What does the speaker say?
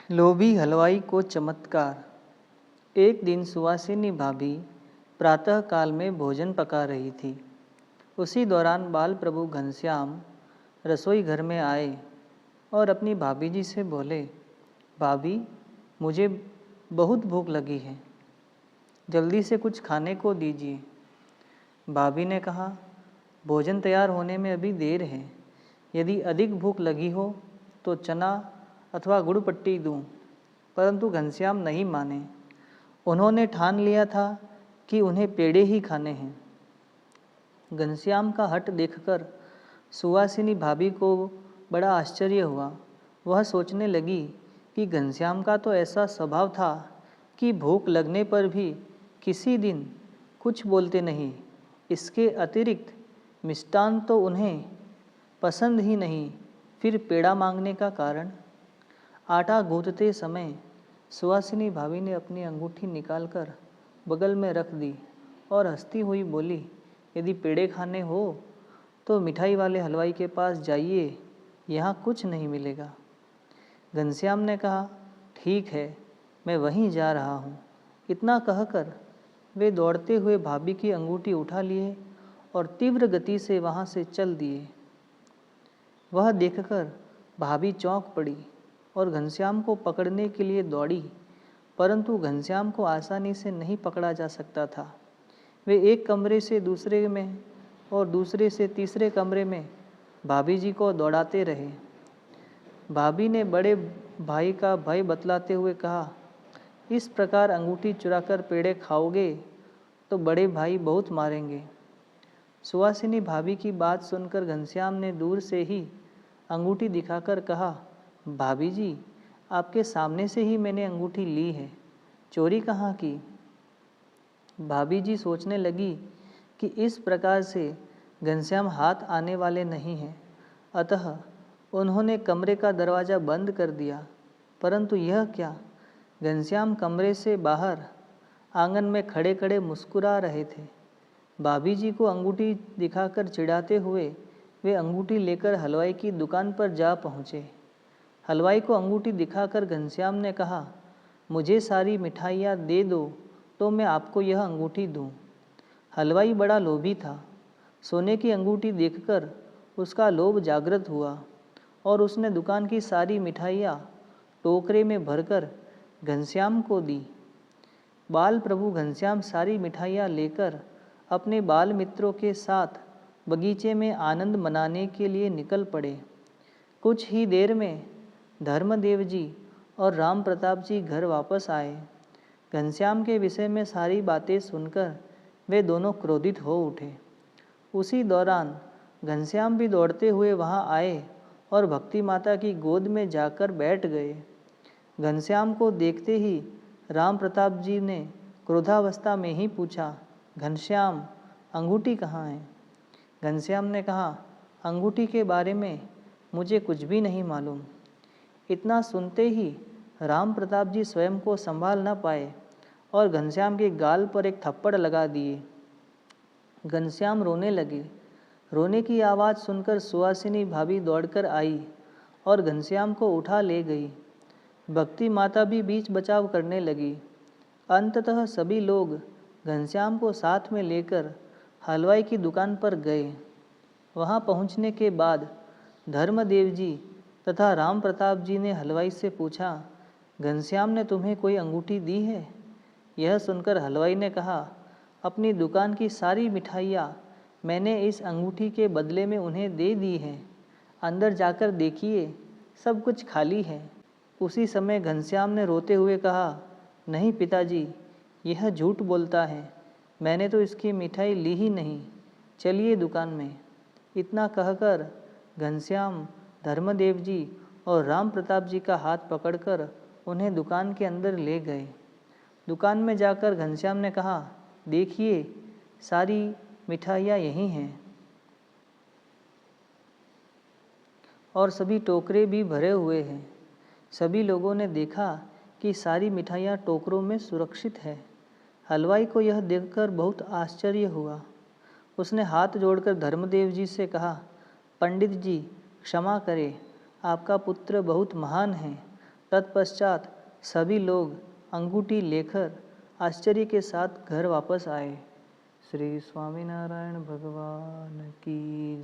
लोभी हलवाई को चमत्कार। एक दिन सुवासिनी भाभी प्रातः काल में भोजन पका रही थी। उसी दौरान बाल प्रभु घनश्याम रसोई घर में आए और अपनी भाभी जी से बोले, भाभी, मुझे बहुत भूख लगी है, जल्दी से कुछ खाने को दीजिए। भाभी ने कहा, भोजन तैयार होने में अभी देर है। यदि अधिक भूख लगी हो तो चना अथवा गुड़ पट्टी दूँ। परंतु घनश्याम नहीं माने। उन्होंने ठान लिया था कि उन्हें पेड़े ही खाने हैं। घनश्याम का हठ देखकर सुवासिनी भाभी को बड़ा आश्चर्य हुआ। वह सोचने लगी कि घनश्याम का तो ऐसा स्वभाव था कि भूख लगने पर भी किसी दिन कुछ बोलते नहीं। इसके अतिरिक्त मिष्टान तो उन्हें पसंद ही नहीं, फिर पेड़ा मांगने का कारण। आटा गूंथते समय सुवासिनी भाभी ने अपनी अंगूठी निकालकर बगल में रख दी और हंसती हुई बोली, यदि पेड़े खाने हो तो मिठाई वाले हलवाई के पास जाइए, यहाँ कुछ नहीं मिलेगा। घनश्याम ने कहा, ठीक है, मैं वहीं जा रहा हूँ। इतना कहकर वे दौड़ते हुए भाभी की अंगूठी उठा लिए और तीव्र गति से वहाँ से चल दिए। वह देखकर भाभी चौंक पड़ी और घनश्याम को पकड़ने के लिए दौड़ी, परंतु घनश्याम को आसानी से नहीं पकड़ा जा सकता था। वे एक कमरे से दूसरे में और दूसरे से तीसरे कमरे में भाभी जी को दौड़ाते रहे। भाभी ने बड़े भाई का भय बतलाते हुए कहा, इस प्रकार अंगूठी चुराकर पेड़े खाओगे तो बड़े भाई बहुत मारेंगे। सुवासिनी भाभी की बात सुनकर घनश्याम ने दूर से ही अंगूठी दिखाकर कहा, भाभी जी, आपके सामने से ही मैंने अंगूठी ली है, चोरी कहाँ की। भाभी जी सोचने लगी कि इस प्रकार से घनश्याम हाथ आने वाले नहीं हैं, अतः उन्होंने कमरे का दरवाज़ा बंद कर दिया। परंतु यह क्या, घनश्याम कमरे से बाहर आंगन में खड़े खड़े मुस्कुरा रहे थे। भाभी जी को अंगूठी दिखाकर चिढ़ाते हुए वे अंगूठी लेकर हलवाई की दुकान पर जा पहुँचे। हलवाई को अंगूठी दिखाकर घनश्याम ने कहा, मुझे सारी मिठाइयाँ दे दो तो मैं आपको यह अंगूठी दूँ। हलवाई बड़ा लोभी था। सोने की अंगूठी देखकर उसका लोभ जागृत हुआ और उसने दुकान की सारी मिठाइयाँ टोकरे में भरकर घनश्याम को दी। बाल प्रभु घनश्याम सारी मिठाइयाँ लेकर अपने बाल मित्रों के साथ बगीचे में आनंद मनाने के लिए निकल पड़े। कुछ ही देर में धर्मदेव जी और राम प्रताप जी घर वापस आए। घनश्याम के विषय में सारी बातें सुनकर वे दोनों क्रोधित हो उठे। उसी दौरान घनश्याम भी दौड़ते हुए वहां आए और भक्ति माता की गोद में जाकर बैठ गए। घनश्याम को देखते ही राम प्रताप जी ने क्रोधावस्था में ही पूछा, घनश्याम, अंगूठी कहाँ है। घनश्याम ने कहा, अंगूठी के बारे में मुझे कुछ भी नहीं मालूम। इतना सुनते ही राम प्रताप जी स्वयं को संभाल न पाए और घनश्याम के गाल पर एक थप्पड़ लगा दिए। घनश्याम रोने लगे। रोने की आवाज़ सुनकर सुवासिनी भाभी दौड़कर आई और घनश्याम को उठा ले गई। भक्ति माता भी बीच बचाव करने लगी। अंततः सभी लोग घनश्याम को साथ में लेकर हलवाई की दुकान पर गए। वहां पहुंचने के बाद धर्मदेव जी तथा राम प्रताप जी ने हलवाई से पूछा, घनश्याम ने तुम्हें कोई अंगूठी दी है। यह सुनकर हलवाई ने कहा, अपनी दुकान की सारी मिठाइयाँ मैंने इस अंगूठी के बदले में उन्हें दे दी हैं। अंदर जाकर देखिए, सब कुछ खाली है। उसी समय घनश्याम ने रोते हुए कहा, नहीं पिताजी, यह झूठ बोलता है, मैंने तो इसकी मिठाई ली ही नहीं, चलिए दुकान में। इतना कहकर घनश्याम धर्मदेव जी और राम प्रताप जी का हाथ पकड़कर उन्हें दुकान के अंदर ले गए। दुकान में जाकर घनश्याम ने कहा, देखिए, सारी मिठाइयाँ यहीं हैं और सभी टोकरे भी भरे हुए हैं। सभी लोगों ने देखा कि सारी मिठाइयाँ टोकरों में सुरक्षित है। हलवाई को यह देखकर बहुत आश्चर्य हुआ। उसने हाथ जोड़कर धर्मदेव जी से कहा, पंडित जी, क्षमा करें, आपका पुत्र बहुत महान है, तत्पश्चात सभी लोग अंगूठी लेकर आश्चर्य के साथ घर वापस आए। श्री स्वामीनारायण भगवान की